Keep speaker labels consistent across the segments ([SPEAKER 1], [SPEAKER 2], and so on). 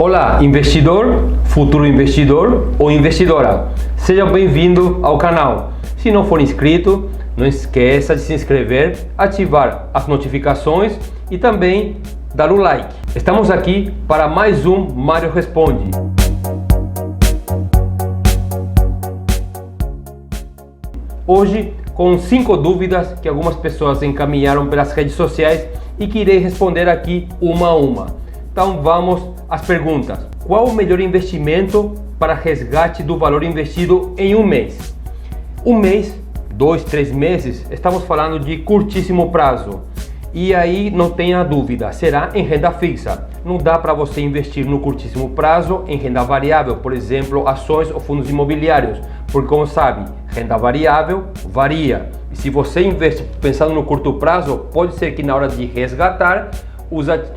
[SPEAKER 1] Olá, investidor, futuro investidor ou investidora. Seja bem-vindo ao canal. Se não for inscrito, não esqueça de se inscrever, ativar as notificações e também dar o like. Estamos aqui para mais um Mário Responde. Hoje, com 5 dúvidas que algumas pessoas encaminharam pelas redes sociais e que irei responder aqui uma a uma. Então vamos às perguntas. Qual o melhor investimento para resgate do valor investido em um mês? Um mês, 2, 3 meses, estamos falando de curtíssimo prazo. E aí não tenha dúvida, será em renda fixa. Não dá para você investir no curtíssimo prazo em renda variável, por exemplo, ações ou fundos imobiliários, porque como sabe, renda variável varia. E se você investe pensando no curto prazo, pode ser que na hora de resgatar,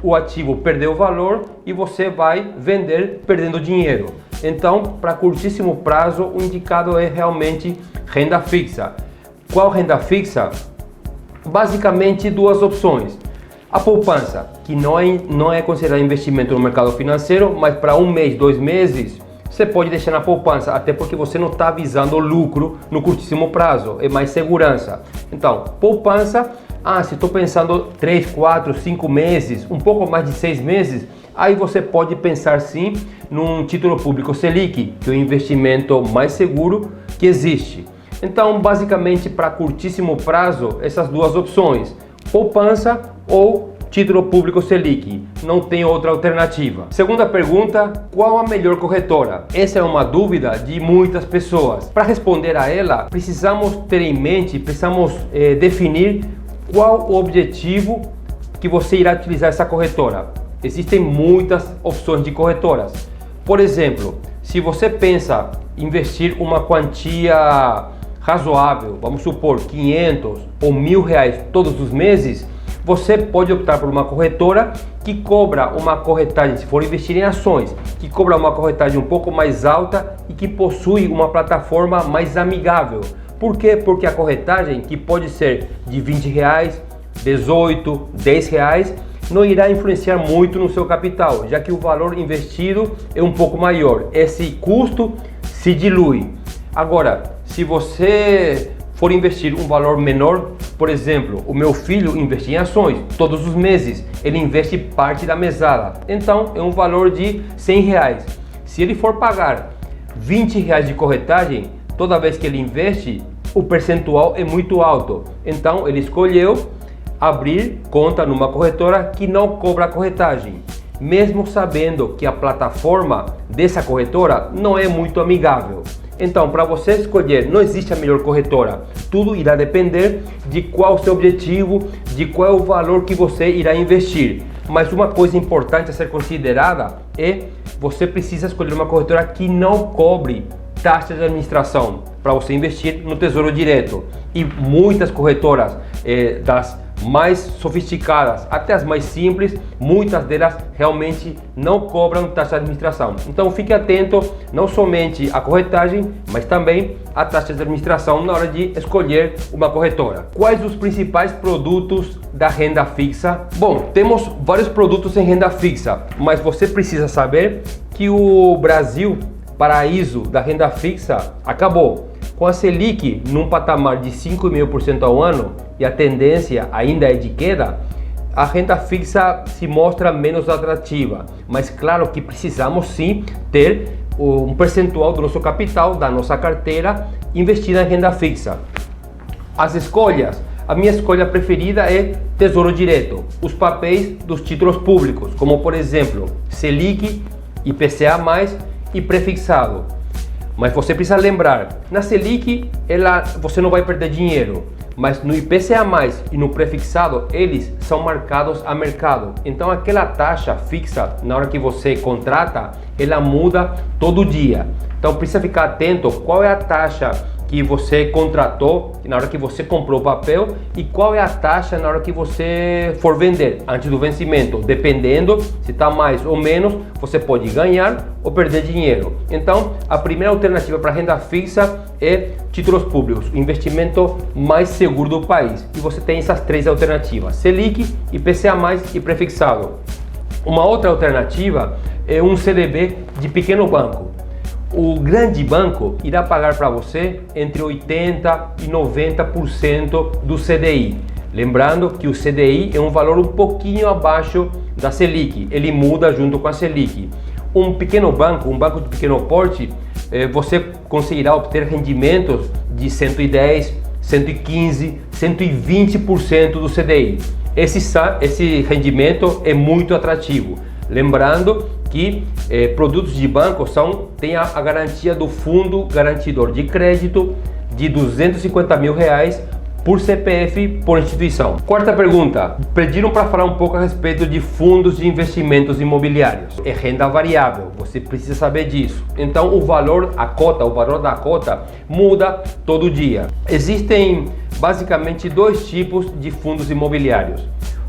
[SPEAKER 1] o ativo perdeu o valor e você vai vender perdendo dinheiro. Então, para curtíssimo prazo, o indicado é realmente renda fixa. Qual renda fixa? Basicamente duas opções. A poupança, que não é considerada investimento no mercado financeiro, mas para um mês, 2 meses, você pode deixar na poupança, até porque você não está visando lucro no curtíssimo prazo, é mais segurança. Então, poupança, se estou pensando 3, 4, 5 meses, um pouco mais de 6 meses, aí você pode pensar sim num título público Selic, que é o investimento mais seguro que existe. Então, basicamente, para curtíssimo prazo, essas duas opções, poupança ou título público Selic, não tem outra alternativa. Segunda pergunta, qual a melhor corretora? Essa é uma dúvida de muitas pessoas. Para responder a ela, precisamos ter em mente, precisamos definir qual o objetivo que você irá utilizar essa corretora. Existem muitas opções de corretoras. Por exemplo, se você pensa em investir uma quantia razoável, vamos supor 500 ou 1.000 reais todos os meses, você pode optar por uma corretora que cobra uma corretagem, se for investir em ações, que cobra uma corretagem um pouco mais alta e que possui uma plataforma mais amigável. Por quê? Porque a corretagem, que pode ser de 20 reais, 18, 10 reais, não irá influenciar muito no seu capital, já que o valor investido é um pouco maior. Esse custo se dilui. Agora, se você for investir um valor menor, por exemplo, o meu filho investe em ações todos os meses, ele investe parte da mesada, então é um valor de 100 reais. Se ele for pagar 20 reais de corretagem, toda vez que ele investe, o percentual é muito alto. Então ele escolheu abrir conta numa corretora que não cobra corretagem, mesmo sabendo que a plataforma dessa corretora não é muito amigável. Então, para você escolher, não existe a melhor corretora. Tudo irá depender de qual o seu objetivo, de qual é o valor que você irá investir. Mas uma coisa importante a ser considerada é você precisa escolher uma corretora que não cobre taxa de administração para você investir no Tesouro Direto. E muitas corretoras das mais sofisticadas até as mais simples, muitas delas realmente não cobram taxa de administração. Então fique atento não somente à corretagem, mas também à taxa de administração na hora de escolher uma corretora. Quais os principais produtos da renda fixa? Bom, temos vários produtos em renda fixa, mas você precisa saber que o Brasil, paraíso da renda fixa, acabou. Com a Selic num patamar de 5,5% ao ano e a tendência ainda é de queda, a renda fixa se mostra menos atrativa. Mas claro que precisamos sim ter um percentual do nosso capital, da nossa carteira, investida em renda fixa. As escolhas, a minha escolha preferida é Tesouro Direto, os papéis dos títulos públicos, como por exemplo Selic, IPCA+, e prefixado. Mas você precisa lembrar, na Selic você não vai perder dinheiro, mas no IPCA+, e no prefixado, eles são marcados a mercado. Então aquela taxa fixa, na hora que você contrata, ela muda todo dia. Então precisa ficar atento qual é a taxa que você contratou na hora que você comprou o papel e qual é a taxa na hora que você for vender, antes do vencimento. Dependendo se está mais ou menos, você pode ganhar ou perder dinheiro. Então, a primeira alternativa para renda fixa é títulos públicos, o investimento mais seguro do país. E você tem essas 3 alternativas: Selic, IPCA+, e prefixado. Uma outra alternativa é um CDB de pequeno banco. O grande banco irá pagar para você entre 80% e 90% do CDI. Lembrando que o CDI é um valor um pouquinho abaixo da Selic, ele muda junto com a Selic. Um pequeno banco, um banco de pequeno porte, você conseguirá obter rendimentos de 110%, 115%, 120% do CDI. Esse rendimento é muito atrativo. Lembrando que produtos de banco têm a garantia do fundo garantidor de crédito de R$250 mil por CPF por instituição. Quarta pergunta, pediram para falar um pouco a respeito de fundos de investimentos imobiliários. É renda variável, você precisa saber disso. Então o valor da cota muda todo dia. Existem basicamente dois tipos de fundos imobiliários.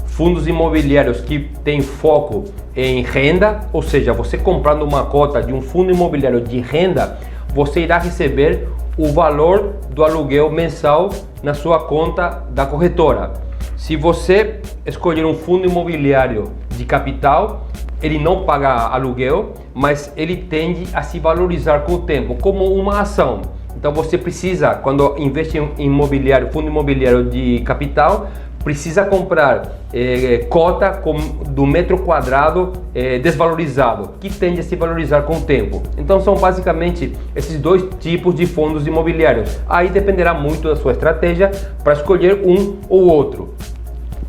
[SPEAKER 1] Fundos imobiliários que têm foco em renda, ou seja, você comprando uma cota de um fundo imobiliário de renda, você irá receber o valor do aluguel mensal na sua conta da corretora. Se você escolher um fundo imobiliário de capital, ele não paga aluguel, mas ele tende a se valorizar com o tempo, como uma ação. Então você precisa, quando investe em fundo imobiliário de capital, precisa comprar cota do metro quadrado desvalorizado, que tende a se valorizar com o tempo. Então são basicamente esses dois tipos de fundos imobiliários. Aí dependerá muito da sua estratégia para escolher um ou outro.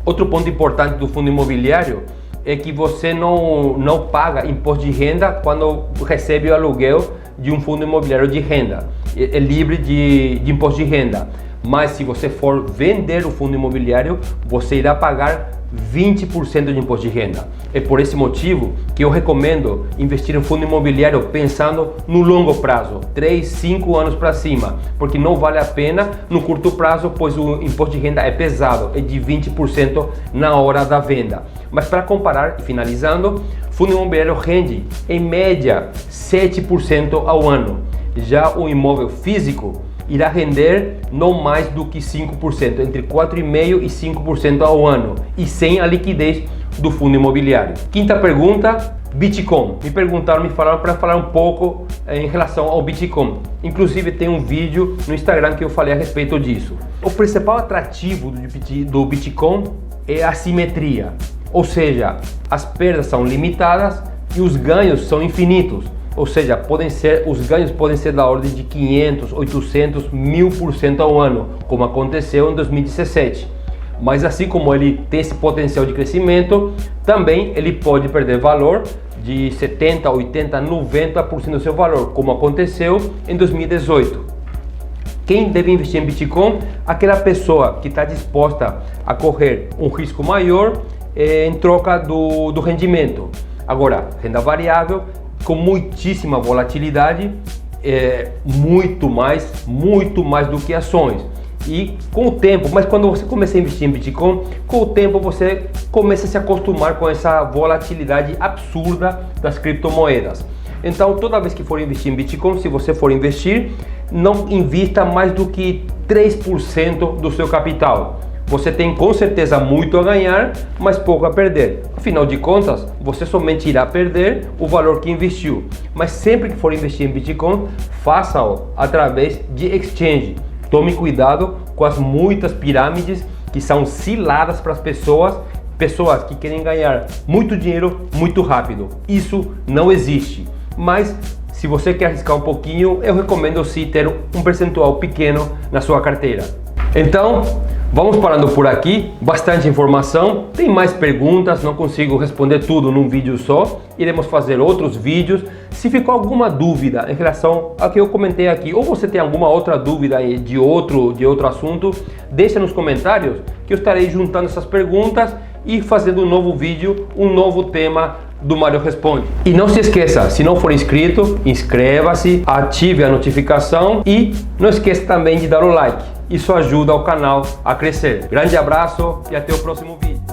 [SPEAKER 1] Outro ponto importante do fundo imobiliário é que você não paga imposto de renda quando recebe o aluguel de um fundo imobiliário de renda. É livre de imposto de renda. Mas se você for vender o fundo imobiliário, você irá pagar 20% de imposto de renda. É por esse motivo que eu recomendo investir em fundo imobiliário pensando no longo prazo, 3, 5 anos para cima, porque não vale a pena no curto prazo, pois o imposto de renda é pesado, é de 20% na hora da venda. Mas para comparar, e finalizando, fundo imobiliário rende em média 7% ao ano. Já o imóvel físico irá render não mais do que 5%, entre 4,5% e 5% ao ano, e sem a liquidez do fundo imobiliário. Quinta pergunta, Bitcoin. Me falaram para falar um pouco em relação ao Bitcoin. Inclusive tem um vídeo no Instagram que eu falei a respeito disso. O principal atrativo do Bitcoin é a simetria, ou seja, as perdas são limitadas e os ganhos são infinitos. Ou seja, os ganhos podem ser da ordem de 500, 800, 1000% ao ano, como aconteceu em 2017. Mas assim como ele tem esse potencial de crescimento, também ele pode perder valor de 70, 80, 90% do seu valor, como aconteceu em 2018. Quem deve investir em Bitcoin? Aquela pessoa que está disposta a correr um risco maior em troca do rendimento. Agora, renda variável, com muitíssima volatilidade, muito mais do que ações. E com o tempo, mas quando você começa a investir em Bitcoin, com o tempo você começa a se acostumar com essa volatilidade absurda das criptomoedas. Então toda vez que for investir em Bitcoin, se você for investir, não invista mais do que 3% do seu capital. Você tem com certeza muito a ganhar, mas pouco a perder. Afinal de contas, você somente irá perder o valor que investiu. Mas sempre que for investir em Bitcoin, faça-o através de exchange. Tome cuidado com as muitas pirâmides que são ciladas para as pessoas que querem ganhar muito dinheiro muito rápido. Isso não existe. Mas se você quer arriscar um pouquinho, eu recomendo sim ter um percentual pequeno na sua carteira. Então, vamos parando por aqui, bastante informação, tem mais perguntas, não consigo responder tudo num vídeo só, iremos fazer outros vídeos. Se ficou alguma dúvida em relação ao que eu comentei aqui, ou você tem alguma outra dúvida de outro assunto, deixa nos comentários que eu estarei juntando essas perguntas e fazendo um novo vídeo, um novo tema do Mário Responde. E não se esqueça, se não for inscrito, inscreva-se, ative a notificação e não esqueça também de dar o like. Isso ajuda o canal a crescer. Grande abraço e até o próximo vídeo.